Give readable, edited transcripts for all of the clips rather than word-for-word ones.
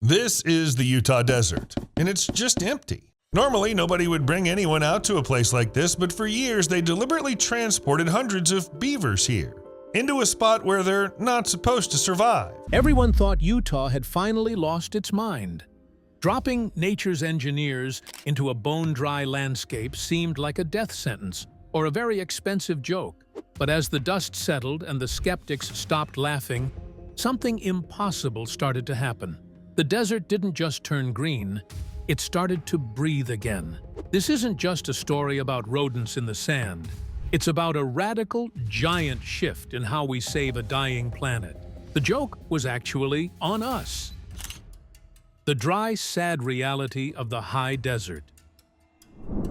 This is the Utah desert, and it's just empty. Normally, nobody would bring anyone out to a place like this, but for years they deliberately transported hundreds of beavers here, into a spot where they're not supposed to survive. Everyone thought Utah had finally lost its mind. Dropping nature's engineers into a bone-dry landscape seemed like a death sentence or a very expensive joke. But as the dust settled and the skeptics stopped laughing, something impossible started to happen. The desert didn't just turn green, it started to breathe again. This isn't just a story about rodents in the sand. It's about a radical, giant shift in how we save a dying planet. The joke was actually on us. The dry, sad reality of the high desert.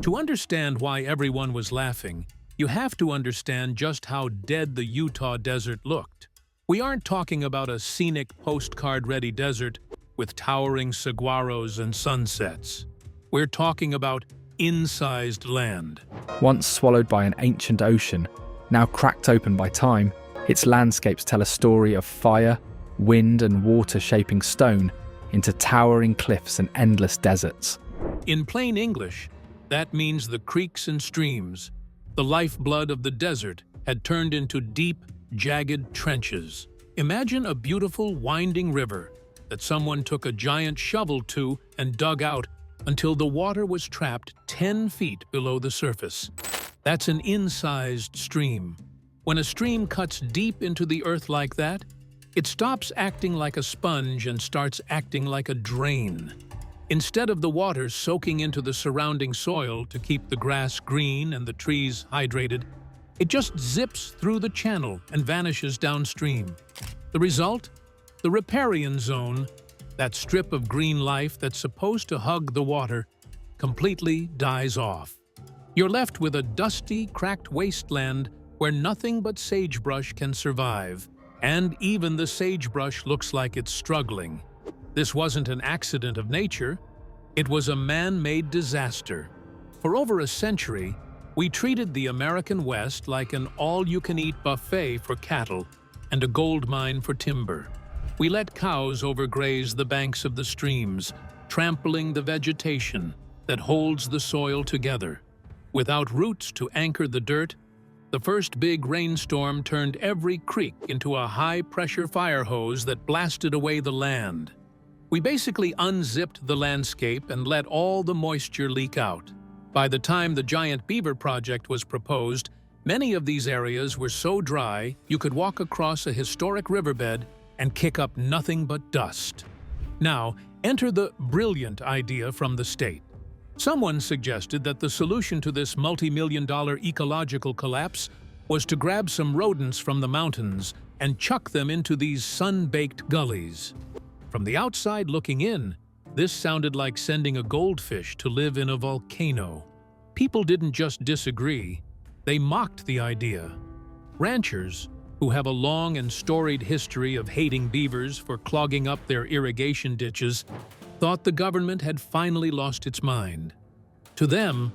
To understand why everyone was laughing, you have to understand just how dead the Utah desert looked. We aren't talking about a scenic, postcard-ready desert with towering saguaros and sunsets. We're talking about incised land. Once swallowed by an ancient ocean, now cracked open by time, its landscapes tell a story of fire, wind and water shaping stone into towering cliffs and endless deserts. In plain English, that means the creeks and streams, the lifeblood of the desert, had turned into deep, jagged trenches. Imagine a beautiful, winding river that someone took a giant shovel to and dug out until the water was trapped 10 feet below the surface. That's an incised stream. When a stream cuts deep into the earth like that, it stops acting like a sponge and starts acting like a drain. Instead of the water soaking into the surrounding soil to keep the grass green and the trees hydrated, it just zips through the channel and vanishes downstream. The result? The riparian zone, that strip of green life that's supposed to hug the water, completely dies off. You're left with a dusty, cracked wasteland where nothing but sagebrush can survive, and even the sagebrush looks like it's struggling. This wasn't an accident of nature, it was a man-made disaster. For over a century, we treated the American West like an all-you-can-eat buffet for cattle and a gold mine for timber. We let cows overgraze the banks of the streams, trampling the vegetation that holds the soil together. Without roots to anchor the dirt, the first big rainstorm turned every creek into a high-pressure fire hose that blasted away the land. We basically unzipped the landscape and let all the moisture leak out. By the time the giant beaver project was proposed, many of these areas were so dry you could walk across a historic riverbed and kick up nothing but dust. Now, enter the brilliant idea from the state. Someone suggested that the solution to this multi-million-dollar ecological collapse was to grab some rodents from the mountains and chuck them into these sun-baked gullies. From the outside looking in, this sounded like sending a goldfish to live in a volcano. People didn't just disagree, they mocked the idea. Ranchers, who have a long and storied history of hating beavers for clogging up their irrigation ditches, thought the government had finally lost its mind. To them,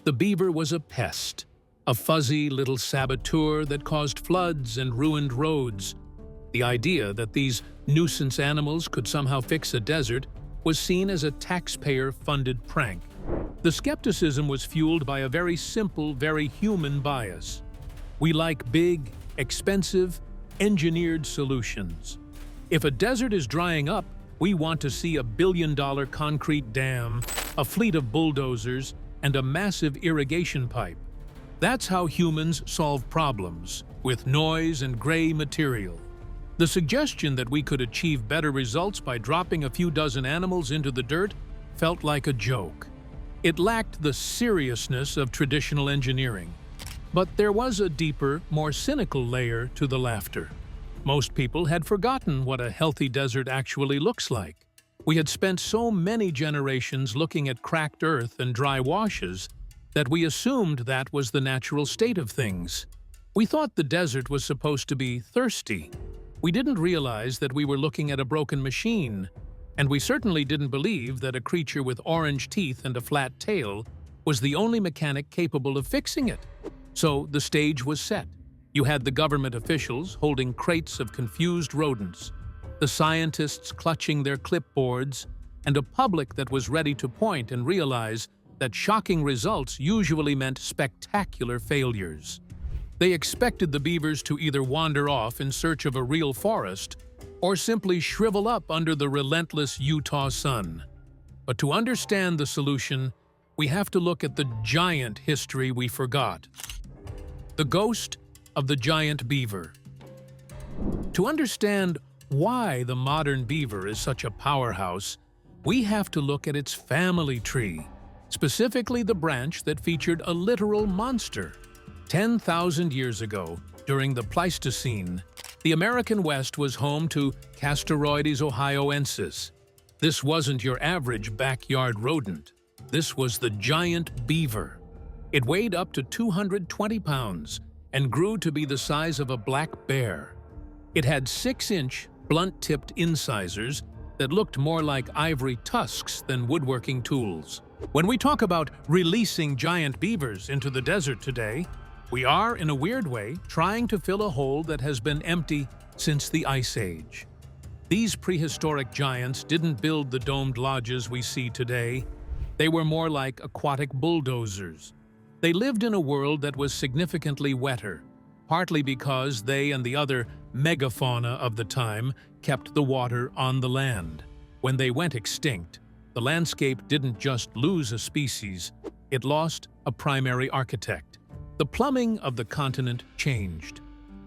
the beaver was a pest, a fuzzy little saboteur that caused floods and ruined roads. The idea that these nuisance animals could somehow fix a desert was seen as a taxpayer-funded prank. The skepticism was fueled by a very simple, very human bias. We like big, expensive, engineered solutions. If a desert is drying up, we want to see a billion-dollar concrete dam, a fleet of bulldozers, and a massive irrigation pipe. That's how humans solve problems, with noise and gray material. The suggestion that we could achieve better results by dropping a few dozen animals into the dirt felt like a joke. It lacked the seriousness of traditional engineering. But there was a deeper, more cynical layer to the laughter. Most people had forgotten what a healthy desert actually looks like. We had spent so many generations looking at cracked earth and dry washes that we assumed that was the natural state of things. We thought the desert was supposed to be thirsty. We didn't realize that we were looking at a broken machine, and we certainly didn't believe that a creature with orange teeth and a flat tail was the only mechanic capable of fixing it. So the stage was set. You had the government officials holding crates of confused rodents. the scientists clutching their clipboards, and a public that was ready to point and realize that shocking results usually meant spectacular failures. They expected the beavers to either wander off in search of a real forest or simply shrivel up under the relentless Utah sun. But to understand the solution, we have to look at the giant history we forgot. The ghost of the giant beaver. To understand why the modern beaver is such a powerhouse, we have to look at its family tree, specifically the branch that featured a literal monster. 10,000 years ago, during the Pleistocene, the American West was home to Castorides ohioensis. This wasn't your average backyard rodent. This was the giant beaver. It weighed up to 220 pounds and grew to be the size of a black bear. It had 6-inch, blunt-tipped incisors that looked more like ivory tusks than woodworking tools. When we talk about releasing giant beavers into the desert today, we are, in a weird way, trying to fill a hole that has been empty since the Ice Age. These prehistoric giants didn't build the domed lodges we see today. They were more like aquatic bulldozers. They lived in a world that was significantly wetter, partly because they and the other megafauna of the time kept the water on the land. When they went extinct, the landscape didn't just lose a species, it lost a primary architect. The plumbing of the continent changed.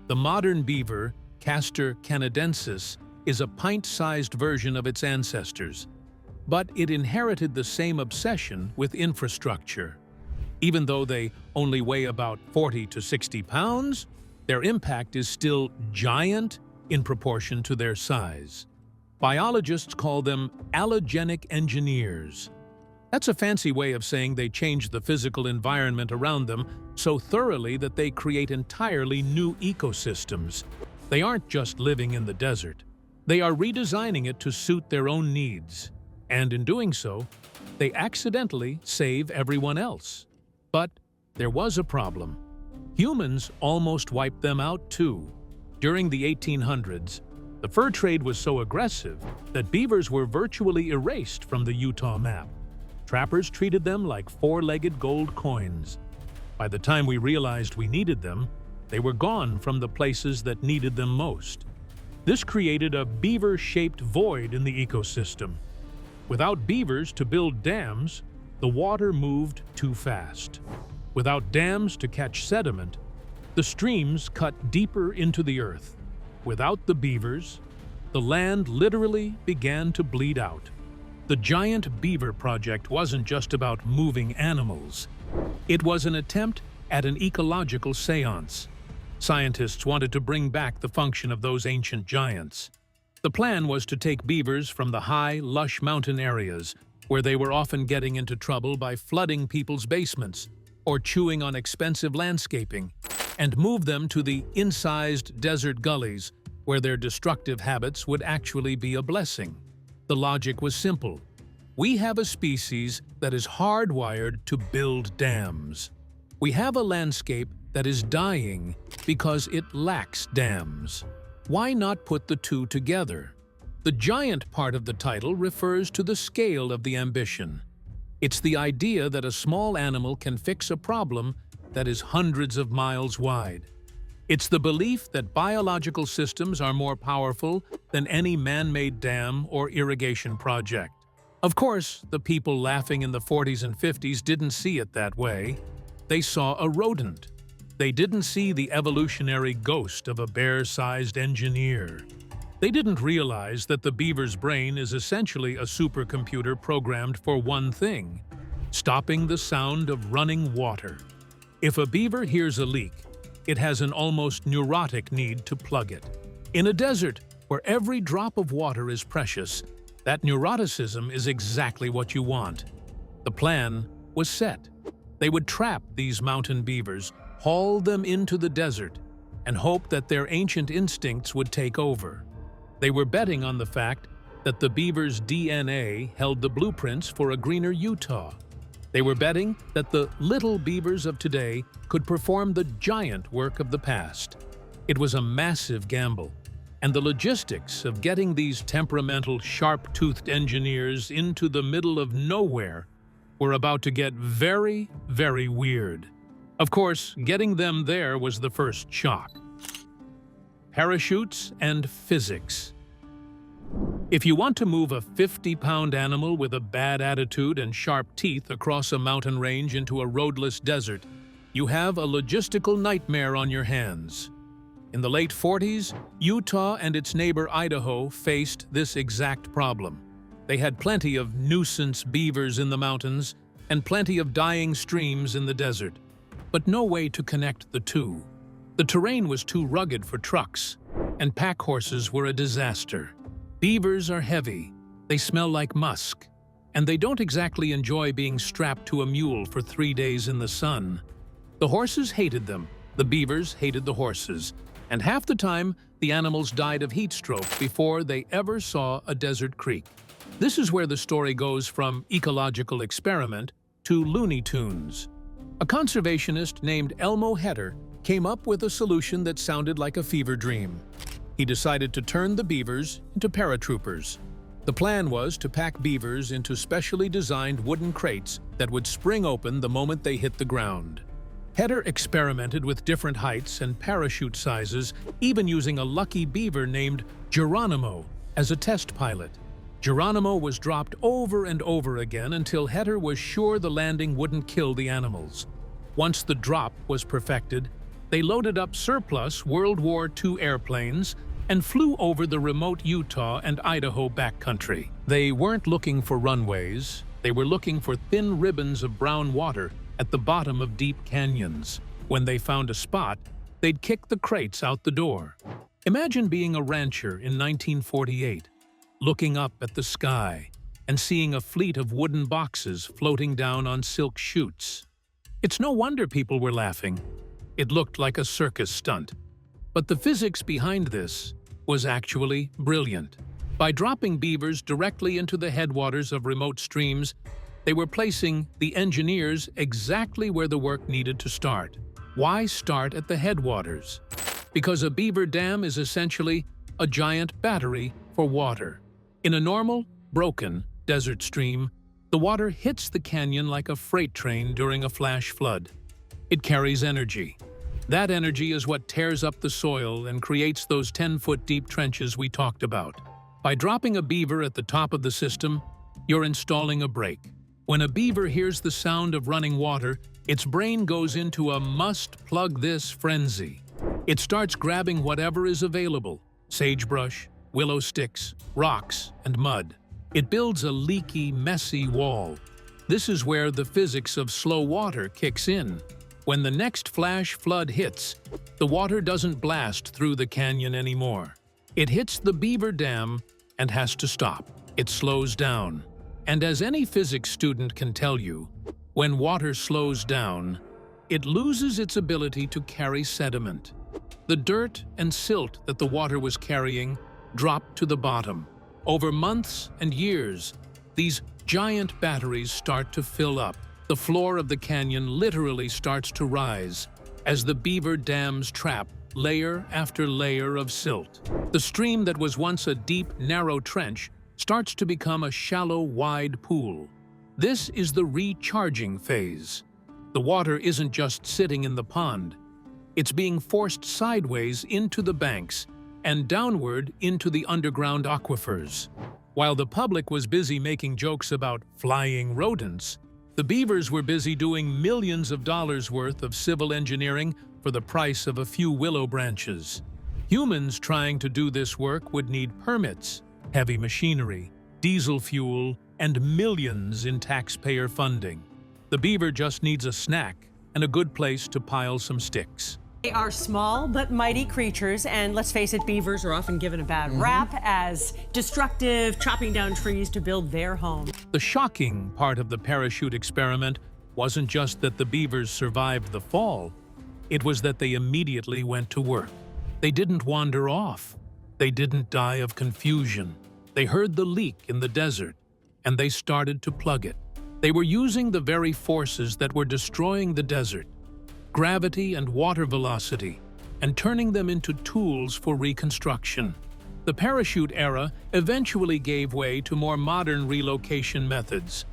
The modern beaver, Castor canadensis, is a pint-sized version of its ancestors, but it inherited the same obsession with infrastructure. Even though they only weigh about 40 to 60 pounds, their impact is still giant in proportion to their size. Biologists call them allogenic engineers. That's a fancy way of saying they change the physical environment around them so thoroughly that they create entirely new ecosystems. They aren't just living in the desert. They are redesigning it to suit their own needs. And in doing so, they accidentally save everyone else. But there was a problem. Humans almost wiped them out too. During the 1800s, the fur trade was so aggressive that beavers were virtually erased from the Utah map. Trappers treated them like four-legged gold coins. By the time we realized we needed them, they were gone from the places that needed them most. This created a beaver-shaped void in the ecosystem. Without beavers to build dams, the water moved too fast. Without dams to catch sediment, the streams cut deeper into the earth. Without the beavers, the land literally began to bleed out. The Giant Beaver Project wasn't just about moving animals. It was an attempt at an ecological seance. Scientists wanted to bring back the function of those ancient giants. The plan was to take beavers from the high, lush mountain areas, where they were often getting into trouble by flooding people's basements or chewing on expensive landscaping, and move them to the incised desert gullies, where their destructive habits would actually be a blessing. The logic was simple. We have a species that is hardwired to build dams. We have a landscape that is dying because it lacks dams. Why not put the two together? The giant part of the title refers to the scale of the ambition. It's the idea that a small animal can fix a problem that is hundreds of miles wide. It's the belief that biological systems are more powerful than any man-made dam or irrigation project. Of course, the people laughing in the 40s and 50s didn't see it that way. They saw a rodent. They didn't see the evolutionary ghost of a bear-sized engineer. They didn't realize that the beaver's brain is essentially a supercomputer programmed for one thing: stopping the sound of running water. If a beaver hears a leak, it has an almost neurotic need to plug it. In a desert where every drop of water is precious, that neuroticism is exactly what you want. The plan was set. They would trap these mountain beavers, haul them into the desert, and hope that their ancient instincts would take over. They were betting on the fact that the beaver's DNA held the blueprints for a greener Utah. They were betting that the little beavers of today could perform the giant work of the past. It was a massive gamble, And the logistics of getting these temperamental, sharp-toothed engineers into the middle of nowhere were about to get very, very weird. Of course, getting them there was the first shock. Parachutes and physics. If you want to move a 50-pound animal with a bad attitude and sharp teeth across a mountain range into a roadless desert, you have a logistical nightmare on your hands. In the late 40s, Utah and its neighbor Idaho faced this exact problem. They had plenty of nuisance beavers in the mountains and plenty of dying streams in the desert, but no way to connect the two. The terrain was too rugged for trucks, and pack horses were a disaster. Beavers are heavy, they smell like musk, and they don't exactly enjoy being strapped to a mule for 3 days in the sun. The horses hated them, the beavers hated the horses, and half the time the animals died of heat stroke before they ever saw a desert creek. This is where the story goes from ecological experiment to Looney Tunes. A conservationist named Elmo Heder came up with a solution that sounded like a fever dream. He decided to turn the beavers into paratroopers. The plan was to pack beavers into specially designed wooden crates that would spring open the moment they hit the ground. Heder experimented with different heights and parachute sizes, even using a lucky beaver named Geronimo as a test pilot. Geronimo was dropped over and over again until Heder was sure the landing wouldn't kill the animals. Once the drop was perfected, they loaded up surplus World War II airplanes and flew over the remote Utah and Idaho backcountry. They weren't looking for runways, they were looking for thin ribbons of brown water at the bottom of deep canyons. When they found a spot, they'd kick the crates out the door. Imagine being a rancher in 1948, looking up at the sky and seeing a fleet of wooden boxes floating down on silk chutes. It's no wonder people were laughing. It looked like a circus stunt. But the physics behind this was actually brilliant. By dropping beavers directly into the headwaters of remote streams, they were placing the engineers exactly where the work needed to start. Why start at the headwaters? Because a beaver dam is essentially a giant battery for water. In a normal, broken desert stream, the water hits the canyon like a freight train during a flash flood. It carries energy. That energy is what tears up the soil and creates those 10-foot deep trenches we talked about. By dropping a beaver at the top of the system, you're installing a brake. When a beaver hears the sound of running water, its brain goes into a must-plug-this frenzy. It starts grabbing whatever is available: sagebrush, willow sticks, rocks, and mud. It builds a leaky, messy wall. This is where the physics of slow water kicks in. When the next flash flood hits, the water doesn't blast through the canyon anymore. It hits the beaver dam and has to stop. It slows down. And as any physics student can tell you, when water slows down, it loses its ability to carry sediment. The dirt and silt that the water was carrying dropped to the bottom. Over months and years, these giant batteries start to fill up. The floor of the canyon literally starts to rise as the beaver dams trap layer after layer of silt. The stream that was once a deep, narrow trench starts to become a shallow, wide pool. This is the recharging phase. The water isn't just sitting in the pond. It's being forced sideways into the banks and downward into the underground aquifers. While the public was busy making jokes about flying rodents, the beavers were busy doing millions of dollars worth of civil engineering for the price of a few willow branches. Humans trying to do this work would need permits, heavy machinery, diesel fuel, and millions in taxpayer funding. The beaver just needs a snack and a good place to pile some sticks. They are small but mighty creatures, and let's face it, beavers are often given a bad rap as destructive, chopping down trees to build their home. The shocking part of the parachute experiment wasn't just that the beavers survived the fall, it was that they immediately went to work. They didn't wander off. They didn't die of confusion. They heard the leak in the desert, and they started to plug it. They were using the very forces that were destroying the desert, gravity and water velocity, and turning them into tools for reconstruction. The parachute era eventually gave way to more modern relocation methods.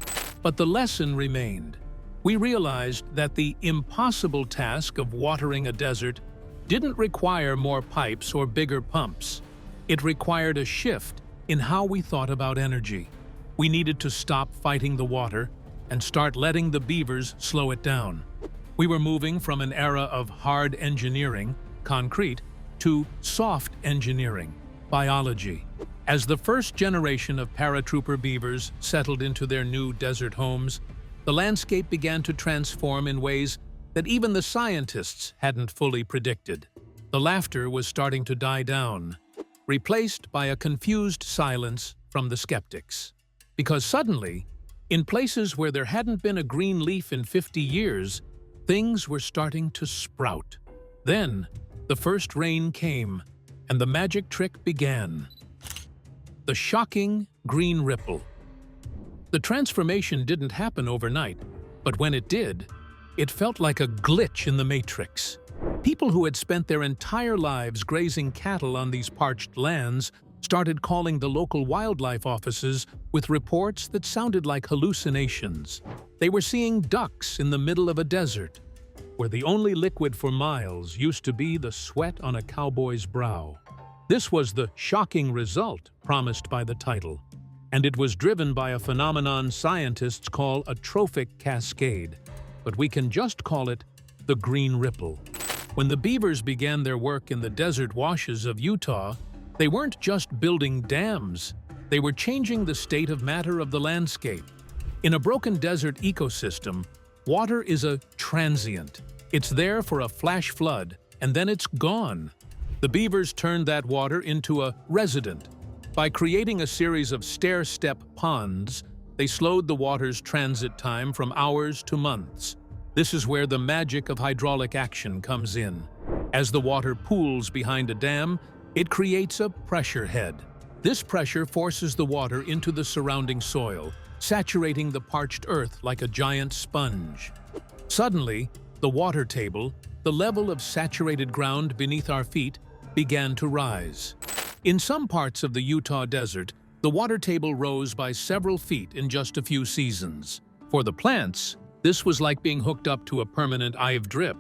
But the lesson remained. We realized that the impossible task of watering a desert didn't require more pipes or bigger pumps. It required a shift in how we thought about energy. We needed to stop fighting the water and start letting the beavers slow it down. We were moving from an era of hard engineering, concrete, to soft engineering, biology. As the first generation of paratrooper beavers settled into their new desert homes, the landscape began to transform in ways that even the scientists hadn't fully predicted. The laughter was starting to die down, replaced by a confused silence from the skeptics. Because suddenly, in places where there hadn't been a green leaf in 50 years, things were starting to sprout. Then, the first rain came, and the magic trick began. The shocking green ripple. The transformation didn't happen overnight, but when it did, it felt like a glitch in the matrix. People who had spent their entire lives grazing cattle on these parched lands started calling the local wildlife offices with reports that sounded like hallucinations. They were seeing ducks in the middle of a desert, where the only liquid for miles used to be the sweat on a cowboy's brow. This was the shocking result promised by the title, and it was driven by a phenomenon scientists call a trophic cascade, but we can just call it the green ripple. When the beavers began their work in the desert washes of Utah, they weren't just building dams, they were changing the state of matter of the landscape. In a broken desert ecosystem, water is a transient. It's there for a flash flood, and then it's gone. The beavers turned that water into a resident. By creating a series of stair-step ponds, they slowed the water's transit time from hours to months. This is where the magic of hydraulic action comes in. As the water pools behind a dam, it creates a pressure head. This pressure forces the water into the surrounding soil, saturating the parched earth like a giant sponge. Suddenly, the water table, the level of saturated ground beneath our feet, began to rise. In some parts of the Utah desert, the water table rose by several feet in just a few seasons. For the plants, this was like being hooked up to a permanent IV drip.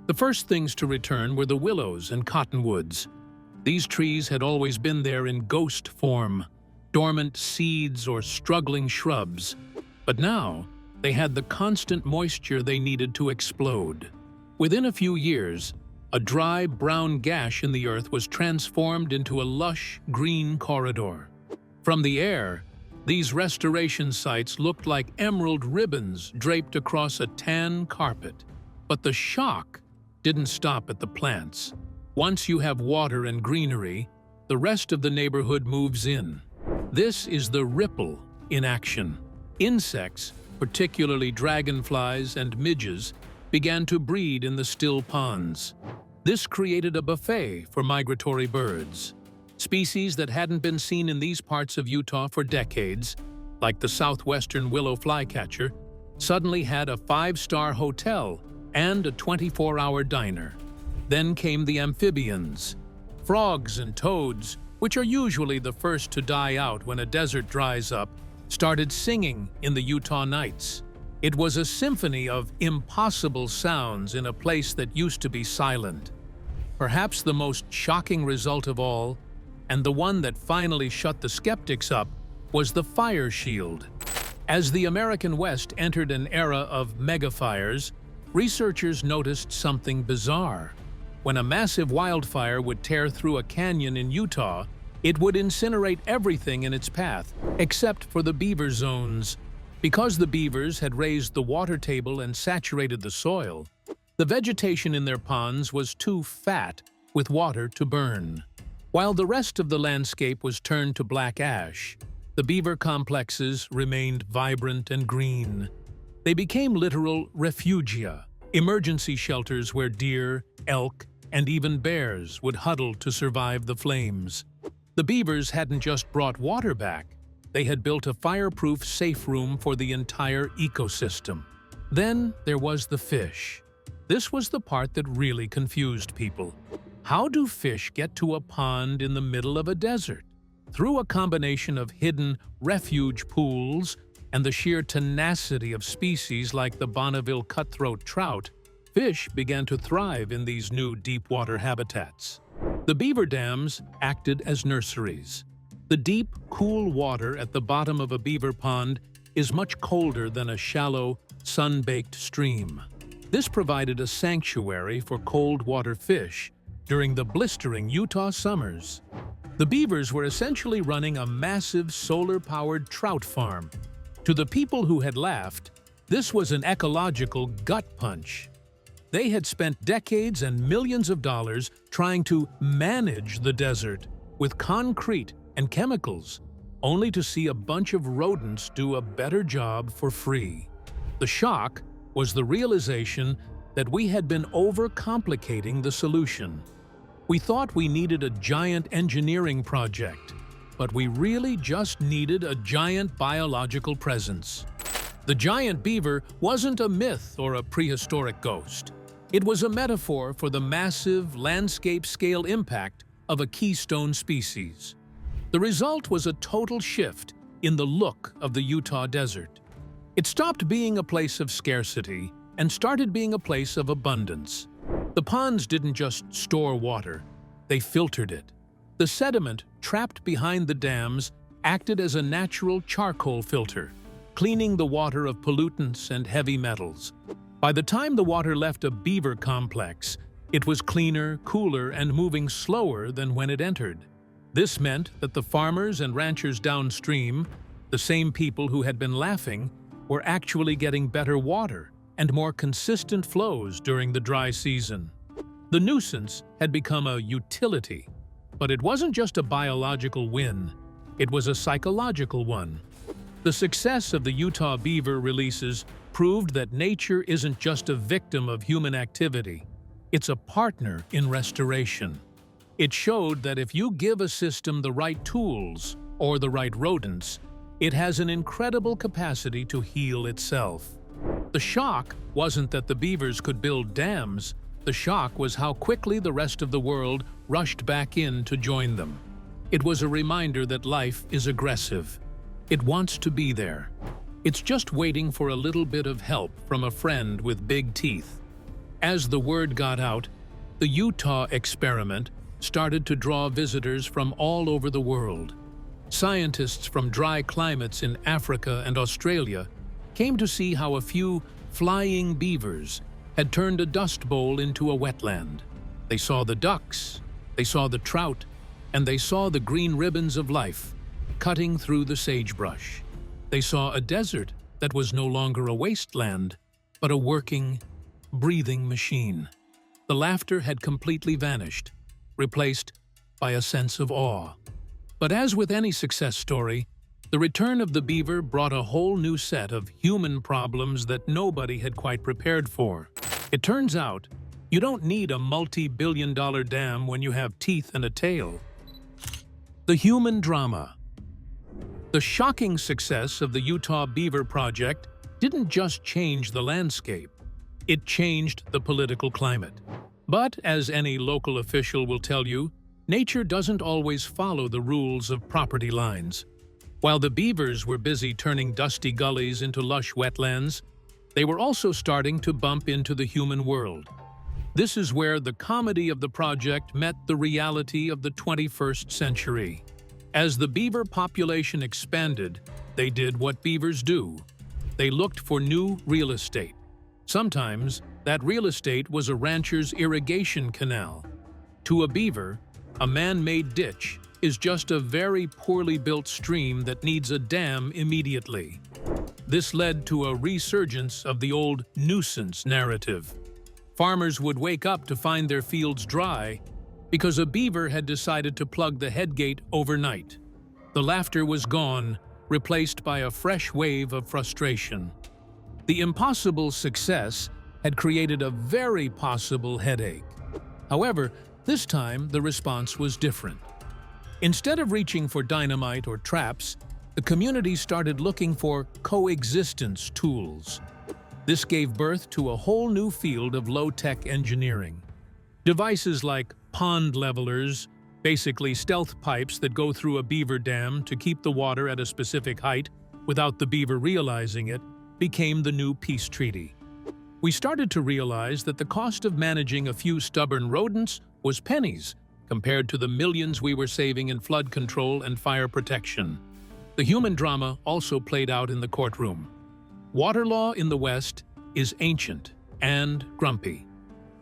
The first things to return were the willows and cottonwoods. These trees had always been there in ghost form, dormant seeds or struggling shrubs, but now they had the constant moisture they needed to explode. Within a few years, a dry brown gash in the earth was transformed into a lush green corridor. From the air, these restoration sites looked like emerald ribbons draped across a tan carpet. But the shock didn't stop at the plants. Once you have water and greenery, the rest of the neighborhood moves in. This is the ripple in action. Insects, particularly dragonflies and midges, began to breed in the still ponds. This created a buffet for migratory birds. Species that hadn't been seen in these parts of Utah for decades, like the southwestern willow flycatcher, suddenly had a 5-star hotel and a 24-hour diner. Then came the amphibians. Frogs and toads, which are usually the first to die out when a desert dries up, started singing in the Utah nights. It was a symphony of impossible sounds in a place that used to be silent. Perhaps the most shocking result of all, and the one that finally shut the skeptics up, was the fire shield. As the American West entered an era of megafires, researchers noticed something bizarre. When a massive wildfire would tear through a canyon in Utah, it would incinerate everything in its path, except for the beaver zones. Because the beavers had raised the water table and saturated the soil, the vegetation in their ponds was too fat with water to burn. While the rest of the landscape was turned to black ash, the beaver complexes remained vibrant and green. They became literal refugia, emergency shelters where deer, elk, and even bears would huddle to survive the flames. The beavers hadn't just brought water back, they had built a fireproof safe room for the entire ecosystem. Then there was the fish. This was the part that really confused people. How do fish get to a pond in the middle of a desert? Through a combination of hidden refuge pools and the sheer tenacity of species like the Bonneville cutthroat trout, fish began to thrive in these new deep-water habitats. The beaver dams acted as nurseries. The deep, cool water at the bottom of a beaver pond is much colder than a shallow, sun-baked stream. This provided a sanctuary for cold-water fish during the blistering Utah summers. The beavers were essentially running a massive solar-powered trout farm. To the people who had laughed, this was an ecological gut punch. They had spent decades and millions of dollars trying to manage the desert with concrete and chemicals, only to see a bunch of rodents do a better job for free. The shock was the realization that we had been overcomplicating the solution. We thought we needed a giant engineering project, but we really just needed a giant biological presence. The giant beaver wasn't a myth or a prehistoric ghost. It was a metaphor for the massive landscape-scale impact of a keystone species. The result was a total shift in the look of the Utah desert. It stopped being a place of scarcity and started being a place of abundance. The ponds didn't just store water, they filtered it. The sediment trapped behind the dams acted as a natural charcoal filter, cleaning the water of pollutants and heavy metals. By the time the water left a beaver complex, it was cleaner, cooler, and moving slower than when it entered. This meant that the farmers and ranchers downstream, the same people who had been laughing, were actually getting better water and more consistent flows during the dry season. The nuisance had become a utility, but it wasn't just a biological win, it was a psychological one. The success of the Utah beaver releases proved that nature isn't just a victim of human activity, it's a partner in restoration. It showed that if you give a system the right tools or the right rodents, it has an incredible capacity to heal itself. The shock wasn't that the beavers could build dams, the shock was how quickly the rest of the world rushed back in to join them. It was a reminder that life is aggressive. It wants to be there. It's just waiting for a little bit of help from a friend with big teeth. As the word got out, the Utah experiment started to draw visitors from all over the world. Scientists from dry climates in Africa and Australia came to see how a few flying beavers had turned a dust bowl into a wetland. They saw the ducks, they saw the trout, and they saw the green ribbons of life cutting through the sagebrush. They saw a desert that was no longer a wasteland, but a working, breathing machine. The laughter had completely vanished, replaced by a sense of awe. But as with any success story, the return of the beaver brought a whole new set of human problems that nobody had quite prepared for. It turns out, you don't need a multi-billion-dollar dam when you have teeth and a tail. The human drama. The shocking success of the Utah Beaver Project didn't just change the landscape, it changed the political climate. But, as any local official will tell you, nature doesn't always follow the rules of property lines. While the beavers were busy turning dusty gullies into lush wetlands, they were also starting to bump into the human world. This is where the comedy of the project met the reality of the 21st century. As the beaver population expanded, they did what beavers do. They looked for new real estate. Sometimes, that real estate was a rancher's irrigation canal. To a beaver, a man-made ditch is just a very poorly built stream that needs a dam immediately. This led to a resurgence of the old nuisance narrative. Farmers would wake up to find their fields dry because a beaver had decided to plug the headgate overnight. The laughter was gone, replaced by a fresh wave of frustration. The impossible success had created a very possible headache. However, this time the response was different. Instead of reaching for dynamite or traps, the community started looking for coexistence tools. This gave birth to a whole new field of low-tech engineering. Devices like pond levelers, basically stealth pipes that go through a beaver dam to keep the water at a specific height without the beaver realizing it, became the new peace treaty. We started to realize that the cost of managing a few stubborn rodents was pennies compared to the millions we were saving in flood control and fire protection. The human drama also played out in the courtroom. Water law in the West is ancient and grumpy.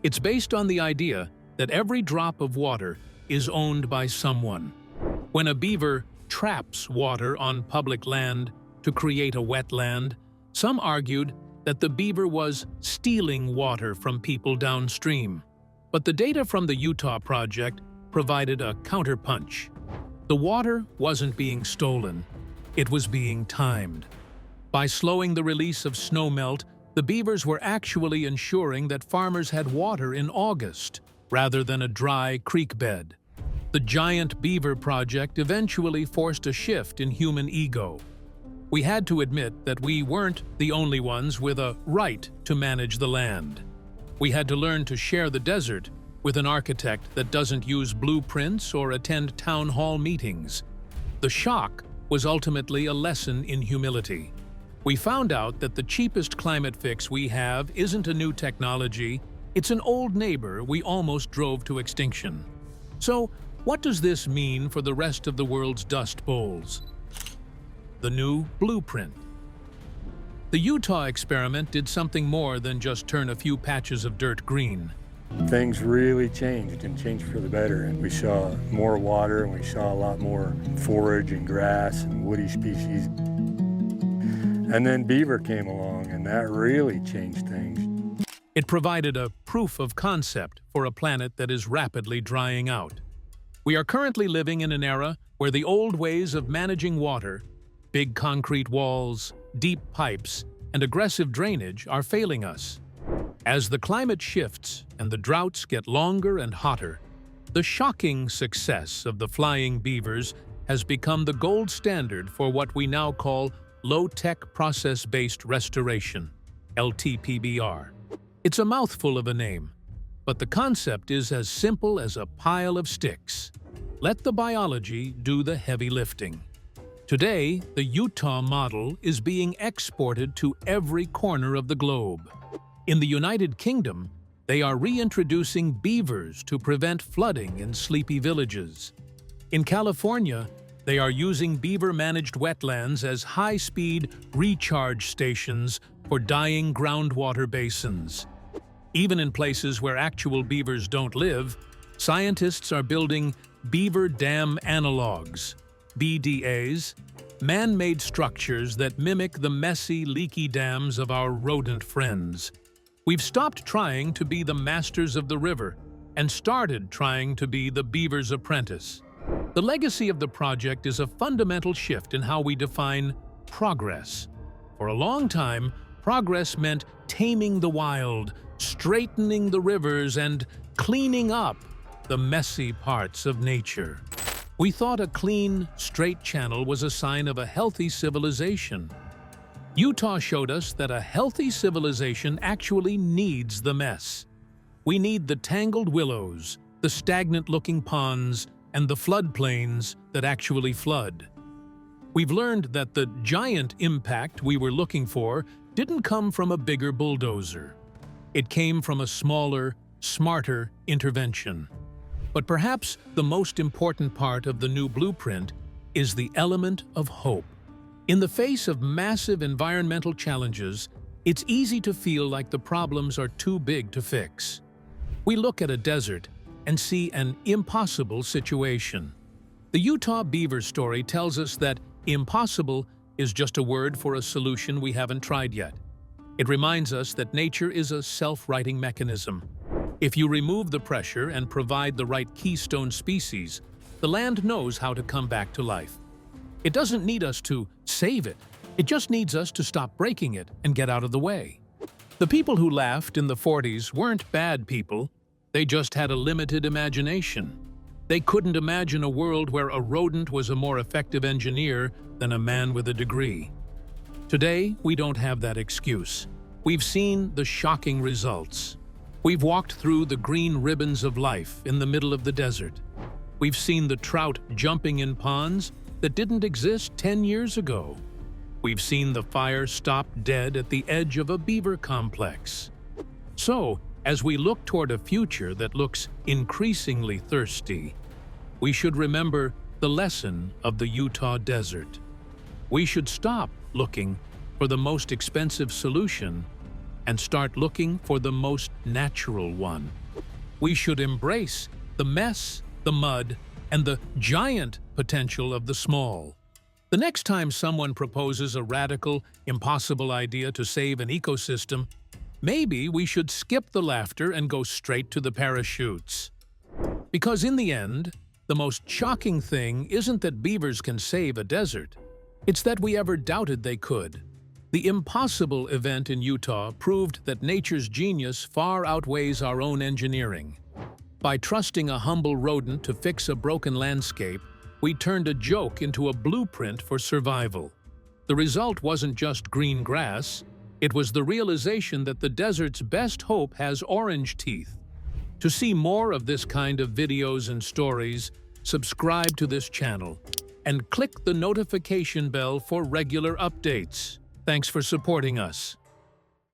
It's based on the idea that every drop of water is owned by someone. When a beaver traps water on public land to create a wetland, some argued that the beaver was stealing water from people downstream. But the data from the Utah project provided a counterpunch. The water wasn't being stolen, it was being timed. By slowing the release of snowmelt, the beavers were actually ensuring that farmers had water in August, rather than a dry creek bed. The giant beaver project eventually forced a shift in human ego. We had to admit that we weren't the only ones with a right to manage the land. We had to learn to share the desert with an architect that doesn't use blueprints or attend town hall meetings. The shock was ultimately a lesson in humility. We found out that the cheapest climate fix we have isn't a new technology, it's an old neighbor we almost drove to extinction. So, what does this mean for the rest of the world's dust bowls? The new blueprint. The Utah experiment did something more than just turn a few patches of dirt green. Things really changed and changed for the better. And we saw more water and we saw a lot more forage and grass and woody species. And then beaver came along and that really changed things. It provided a proof of concept for a planet that is rapidly drying out. We are currently living in an era where the old ways of managing water, big concrete walls, deep pipes, and aggressive drainage are failing us. As the climate shifts and the droughts get longer and hotter, the shocking success of the flying beavers has become the gold standard for what we now call low-tech process-based restoration, LTPBR. It's a mouthful of a name, but the concept is as simple as a pile of sticks. Let the biology do the heavy lifting. Today, the Utah model is being exported to every corner of the globe. In the United Kingdom, they are reintroducing beavers to prevent flooding in sleepy villages. In California, they are using beaver-managed wetlands as high-speed recharge stations for dying groundwater basins. Even in places where actual beavers don't live, scientists are building beaver dam analogs, BDAs, man-made structures that mimic the messy, leaky dams of our rodent friends. We've stopped trying to be the masters of the river and started trying to be the beaver's apprentice. The legacy of the project is a fundamental shift in how we define progress. For a long time, progress meant taming the wild, straightening the rivers, and cleaning up the messy parts of nature. We thought a clean, straight channel was a sign of a healthy civilization. Utah showed us that a healthy civilization actually needs the mess. We need the tangled willows, the stagnant-looking ponds, and the floodplains that actually flood. We've learned that the giant impact we were looking for didn't come from a bigger bulldozer. It came from a smaller, smarter intervention. But perhaps the most important part of the new blueprint is the element of hope. In the face of massive environmental challenges, it's easy to feel like the problems are too big to fix. We look at a desert and see an impossible situation. The Utah beaver story tells us that impossible is just a word for a solution we haven't tried yet. It reminds us that nature is a self-righting mechanism. If you remove the pressure and provide the right keystone species, the land knows how to come back to life. It doesn't need us to save it. It just needs us to stop breaking it and get out of the way. The people who laughed in the 40s weren't bad people. They just had a limited imagination. They couldn't imagine a world where a rodent was a more effective engineer than a man with a degree. Today, we don't have that excuse. We've seen the shocking results. We've walked through the green ribbons of life in the middle of the desert. We've seen the trout jumping in ponds that didn't exist 10 years ago. We've seen the fire stop dead at the edge of a beaver complex. So, as we look toward a future that looks increasingly thirsty, we should remember the lesson of the Utah desert. We should stop looking for the most expensive solution and start looking for the most natural one. We should embrace the mess, the mud, and the giant potential of the small. The next time someone proposes a radical, impossible idea to save an ecosystem, maybe we should skip the laughter and go straight to the parachutes. Because in the end, the most shocking thing isn't that beavers can save a desert. It's that we ever doubted they could. The impossible event in Utah proved that nature's genius far outweighs our own engineering. By trusting a humble rodent to fix a broken landscape, we turned a joke into a blueprint for survival. The result wasn't just green grass, it was the realization that the desert's best hope has orange teeth. To see more of this kind of videos and stories, subscribe to this channel and click the notification bell for regular updates. Thanks for supporting us.